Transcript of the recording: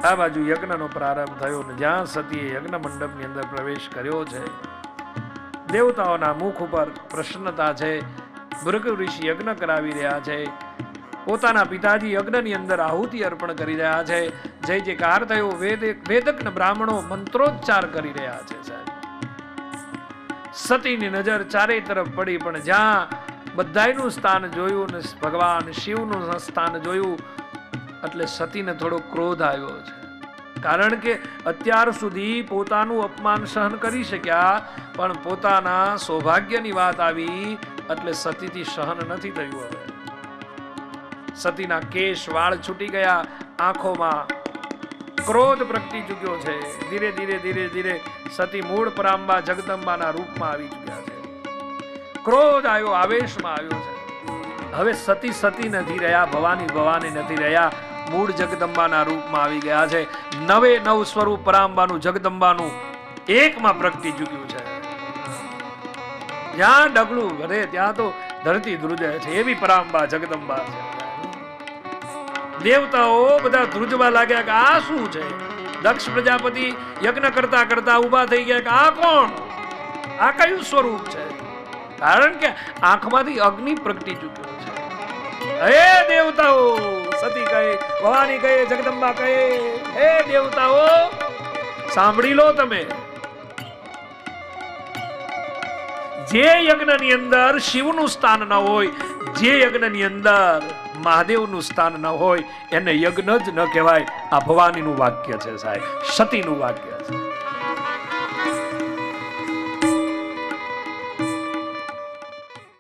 આ બાજુ યજ્ઞનો પ્રારંભ થયો ને જ્યાં સતીએ યજ્ઞ મંડપની અંદર પ્રવેશ કર્યો છે, દેવતાઓના મુખ ઉપર પ્રસન્નતા છે. ભૃગુ ઋષિ યજ્ઞ કરાવી રહ્યા છે, પોતાના પિતાજી યજ્ઞની અંદર આહુતિ અર્પણ કરી રહ્યા છે. જય જયકાર થયો. વેદજ્ઞ બ્રાહ્મણો મંત્રોચ્ચાર કરી રહ્યા છે. સાહેબ, સતીની નજર ચારે તરફ પડી, પણ જ્યાં બધાયનું સ્થાન જોયું ને ભગવાન શિવનું સ્થાન જોયું એટલે સતીને થોડો ક્રોધ આવ્યો છે. કારણ કે અત્યાર સુધી પોતાનું અપમાન સહન કરી શક્યા, પણ પોતાના સૌભાગ્યની વાત આવી એટલે સતીથી સહન નથી થયું. હવે સતીના કેશ વાળ છૂટી ગયા, આંખોમાં ક્રોધ પ્રગટી ચૂક્યો છે. ધીરે ધીરે ધીરે ધીરે સતી મૂળ પરાંબા જગદંબાના રૂપમાં આવી ચૂક્યા છે. ક્રોધ આવ્યો, આવેશમાં આવ્યો છે. હવે સતી સતી નથી રહ્યા, ભવાની ભવાની નથી રહ્યા, મૂળ જગદંબાના રૂપમાં આવી ગયા છે. નવે નવ સ્વરૂપ પરાંબાનું જગદંબાનું એકમાં પ્રગટી ચૂક્યું છે. જ્યાં ડગલું ભરે ત્યાં તો ધરતી ધ્રુજે છે, એવી પરાંબા જગદંબા છે. દેવતાઓ બધા ધ્રુજવા લાગ્યા કે આ શું છે? દક્ષ પ્રજાપતિ યજ્ઞ કરતા કરતા ઉભા થઈ ગયા કે આ કોણ? આ કયું સ્વરૂપ છે? કારણ કે આંખમાંથી અગ્નિ પ્રગટી ચૂક્યો છે. હે દેવતાઓ, સતી કહે, ભવાની કહે, જગદંબા કહે, હે દેવતાઓ સાંભળી લો. તમે જે યજ્ઞની અંદર શિવનું સ્થાન ન હોય, જે યજ્ઞની અંદર મહાદેવનું સ્થાન ન હોય, એને યજ્ઞ જ ન કહેવાય. આ ભવાનીનું વાક્ય છે સાહેબ, સતીનું વાક્ય.